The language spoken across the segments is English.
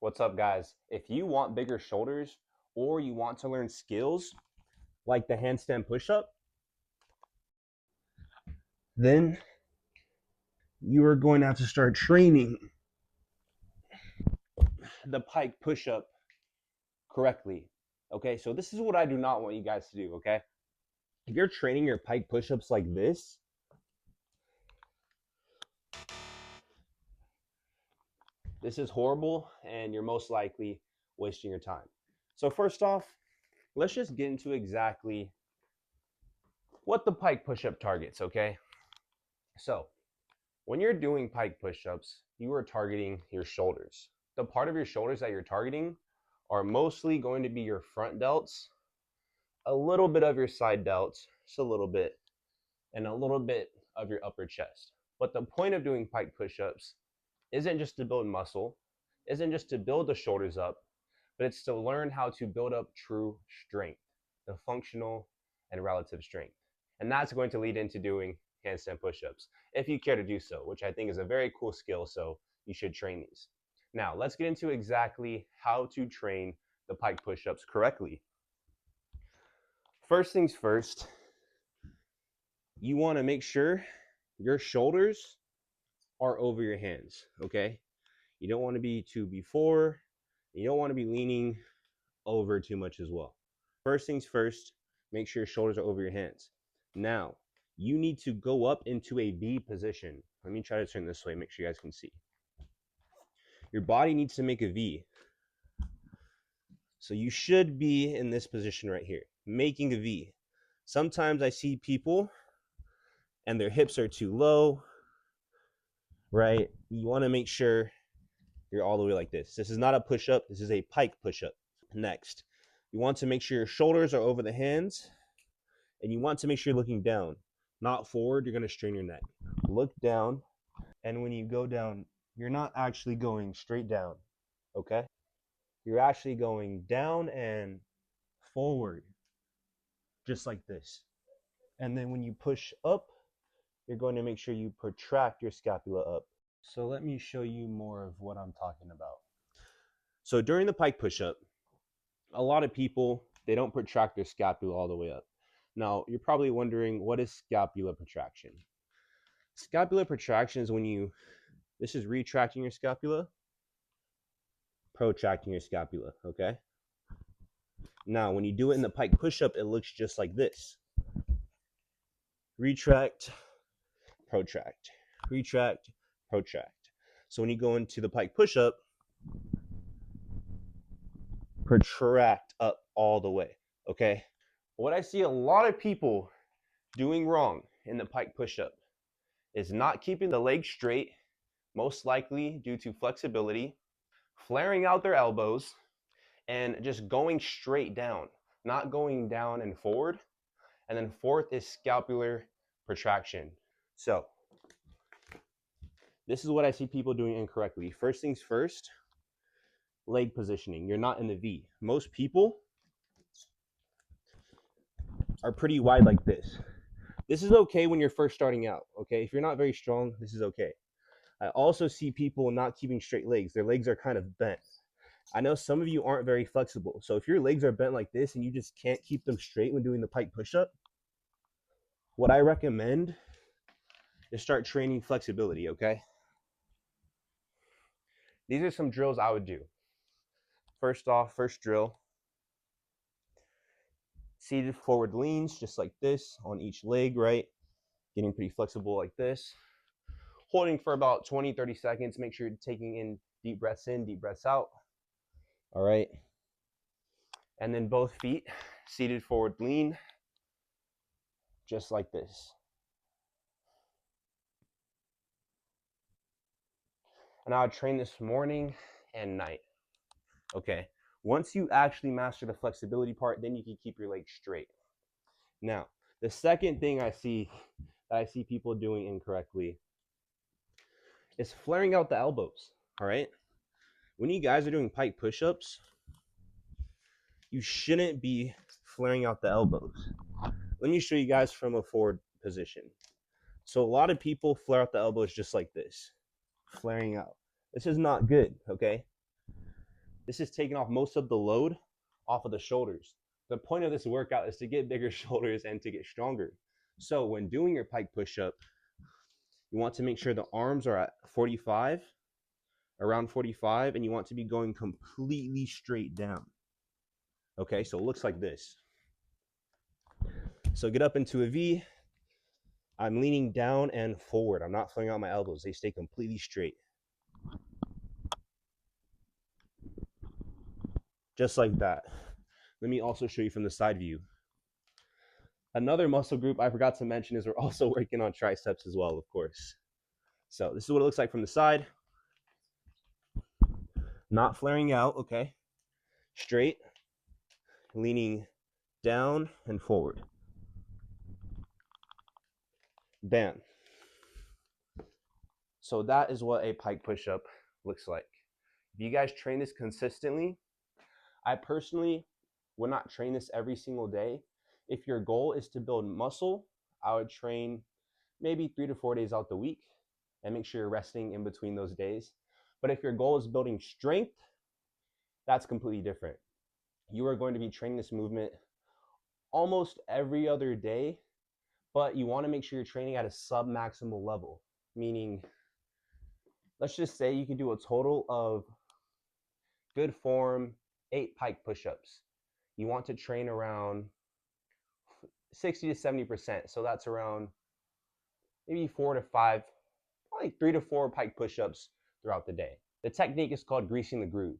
What's up, guys? If you want bigger shoulders or you want to learn skills like the handstand push-up, then you are going to have to start training the pike push-up correctly. Okay, so this is what I do not want you guys to do, okay? If you're training your pike push-ups like this is horrible and you're most likely wasting your time. So first off, let's just get into exactly what the pike push-up targets, okay? So when you're doing pike push-ups, you are targeting your shoulders. The part of your shoulders that you're targeting are mostly going to be your front delts, a little bit of your side delts, just a little bit, and a little bit of your upper chest. But the point of doing pike push-ups isn't just to build muscle, isn't just to build the shoulders up, but it's to learn how to build up true strength, the functional and relative strength. And that's going to lead into doing handstand push-ups, if you care to do so, which I think is a very cool skill, so you should train these. Now, let's get into exactly how to train the pike push-ups correctly. First things first, you want to make sure your shoulders are over your hands, okay? You don't want to be too before, you don't want to be leaning over too much as well. First things first, make sure your shoulders are over your hands. Now, you need to go up into a V position. Let me try to turn this way, make sure you guys can see. Your body needs to make a V. So you should be in this position right here, making a V. Sometimes I see people and their hips are too low, right? You want to make sure you're all the way like this. This is not a push-up, this is a pike push-up. Next, you want to make sure your shoulders are over the hands, and you want to make sure you're looking down, not forward. You're going to strain your neck. Look down, and when you go down, you're not actually going straight down, okay? You're actually going down and forward, just like this. And then when you push up, you're going to make sure you protract your scapula up. So let me show you more of what I'm talking about. So during the pike push-up, a lot of people, they don't protract their scapula all the way up. Now, you're probably wondering, what is scapular protraction? Scapular protraction is when this is retracting your scapula, protracting your scapula, okay? Now, when you do it in the pike push-up, it looks just like this. Retract, protract, retract, protract. So when you go into the pike push-up, protract up all the way, okay? What I see a lot of people doing wrong in the pike push-up is not keeping the leg straight, most likely due to flexibility, flaring out their elbows, and just going straight down, not going down and forward. And then fourth is scapular protraction. So this is what I see people doing incorrectly. First things first, leg positioning. You're not in the V. Most people are pretty wide like this. This is okay when you're first starting out, okay? If you're not very strong, this is okay. I also see people not keeping straight legs. Their legs are kind of bent. I know some of you aren't very flexible. So if your legs are bent like this and you just can't keep them straight when doing the pike push-up, what I recommend is start training flexibility, okay? These are some drills I would do. First off, first drill, seated forward leans, just like this on each leg, right? Getting pretty flexible like this. Holding for about 20, 30 seconds. Make sure you're taking in, deep breaths out. All right. And then both feet, seated forward lean, just like this. And I would train this morning and night. Okay. Once you actually master the flexibility part, then you can keep your legs straight. Now, the second thing I see people doing incorrectly is flaring out the elbows, all right? When you guys are doing pike push-ups, you shouldn't be flaring out the elbows. Let me show you guys from a forward position. So a lot of people flare out the elbows just like this, flaring out. This is not good, okay? This is taking off most of the load off of the shoulders. The point of this workout is to get bigger shoulders and to get stronger. So when doing your pike push-up, you want to make sure the arms are at 45, around 45, and you want to be going completely straight down. Okay, so it looks like this. So get up into a V. I'm leaning down and forward. I'm not flaring out my elbows. They stay completely straight. Just like that. Let me also show you from the side view. Another muscle group I forgot to mention is we're also working on triceps as well, of course. So this is what it looks like from the side. Not flaring out, okay? Straight, leaning down and forward. Bam. So that is what a pike push-up looks like. If you guys train this consistently, I personally would not train this every single day. If your goal is to build muscle, I would train maybe 3 to 4 days out the week and make sure you're resting in between those days. But if your goal is building strength, that's completely different. You are going to be training this movement almost every other day, but you want to make sure you're training at a sub-maximal level, meaning let's just say you can do a total of good form 8 pike push-ups. You want to train around 60 to 70%. So that's around maybe 4 to 5, probably 3 to 4 pike push-ups throughout the day. The technique is called greasing the groove.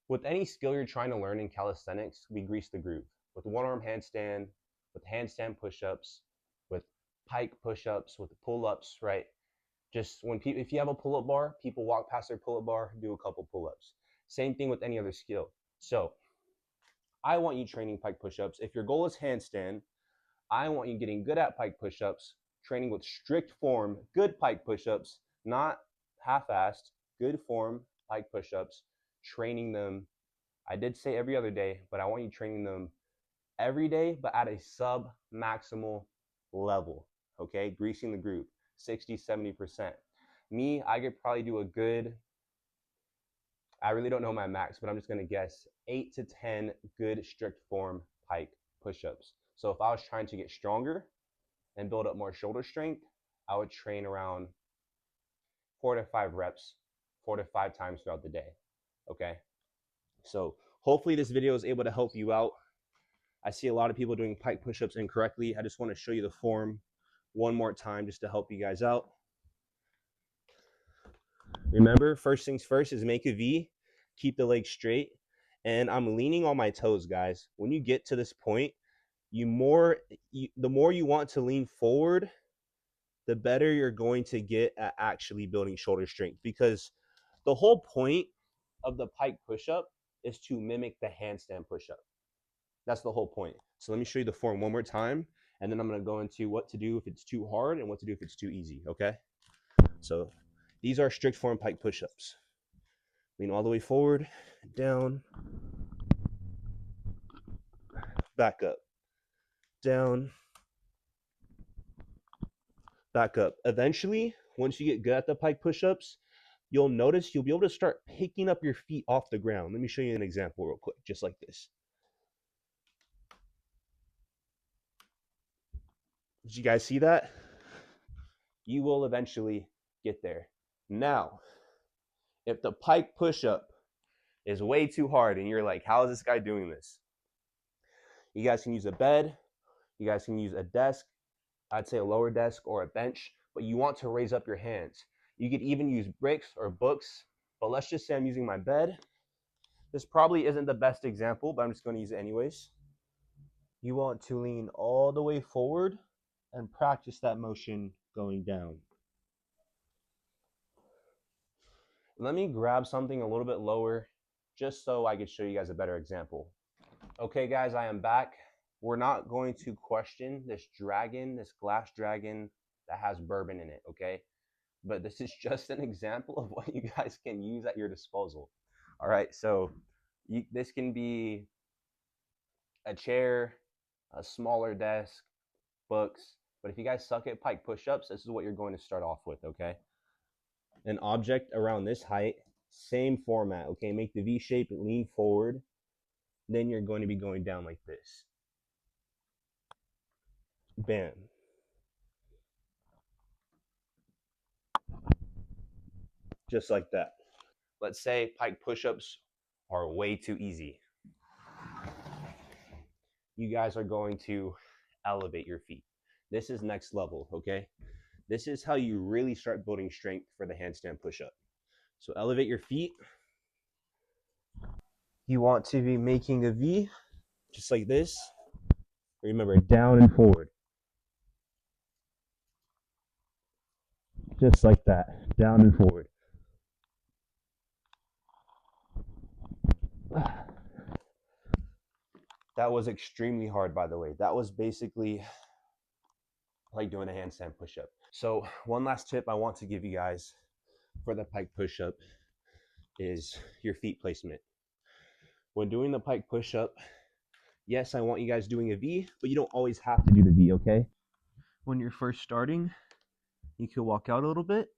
With any skill you're trying to learn in calisthenics, we grease the groove. With one-arm handstand, with handstand push-ups, with pike push-ups, with pull-ups, right? Just when people, if you have a pull-up bar, people walk past their pull-up bar, do a couple pull-ups. Same thing with any other skill. So I want you training pike push-ups. If your goal is handstand, I want you getting good at pike push-ups, training with strict form, good pike push-ups, not half-assed, good form pike push-ups, training them. I did say every other day, but I want you training them every day, but at a sub-maximal level, okay? Greasing the groove, 60, 70%. Me, I could probably do a good, I really don't know my max, but I'm just gonna guess 8 to 10 good strict form pike push-ups. So if I was trying to get stronger and build up more shoulder strength, I would train around 4 to 5 reps, 4 to 5 times throughout the day, okay? So hopefully this video is able to help you out. I see a lot of people doing pike push-ups incorrectly. I just want to show you the form one more time just to help you guys out. Remember, first things first is make a V, keep the legs straight, and I'm leaning on my toes, guys. When you get to this point, the more you want to lean forward, the better you're going to get at actually building shoulder strength, because the whole point of the pike push-up is to mimic the handstand push-up. That's the whole point. So let me show you the form one more time, and then I'm going to go into what to do if it's too hard and what to do if it's too easy, okay? So these are strict form pike push-ups. Lean all the way forward, down, back up, down, back up. Eventually, once you get good at the pike push-ups, you'll notice you'll be able to start picking up your feet off the ground. Let me show you an example real quick, just like this. Did you guys see that? You will eventually get there. Now, if the pike push-up is way too hard and you're like, how is this guy doing this? You guys can use a bed. You guys can use a desk. I'd say a lower desk or a bench, but you want to raise up your hands. You could even use bricks or books, but let's just say I'm using my bed. This probably isn't the best example, but I'm just going to use it anyways. You want to lean all the way forward and practice that motion going down. Let me grab something a little bit lower just so I could show you guys a better example. Okay, guys, I am back. We're not going to question this dragon, this glass dragon that has bourbon in it, okay? But this is just an example of what you guys can use at your disposal. All right, so this can be a chair, a smaller desk, books. But if you guys suck at pike push-ups, this is what you're going to start off with, okay? An object around this height Same format, okay? Make the V shape, lean forward. Then you're going to be going down like this. Bam. Just like that. Let's say pike push-ups are way too easy. You guys are going to elevate your feet. This is next level, okay? This is how you really start building strength for the handstand push-up. So elevate your feet. You want to be making a V, just like this. Remember, down and forward. Just like that, down and forward. That was extremely hard, by the way. That was basically like doing a handstand push-up. So one last tip I want to give you guys for the pike push-up is your feet placement. When doing the pike push-up, yes, I want you guys doing a V, but you don't always have to do the V, okay? When you're first starting, you can walk out a little bit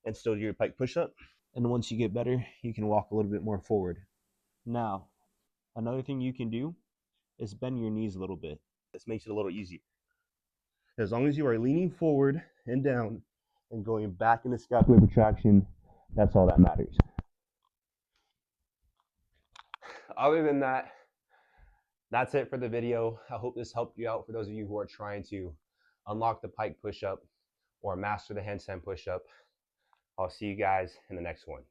and still do your pike push-up. And once you get better, you can walk a little bit more forward. Now, another thing you can do is bend your knees a little bit. This makes it a little easier. As long as you are leaning forward and down and going back into scapular retraction, that's all that matters. Other than that, that's it for the video. I hope this helped you out for those of you who are trying to unlock the pike push-up or master the handstand push-up. I'll see you guys in the next one.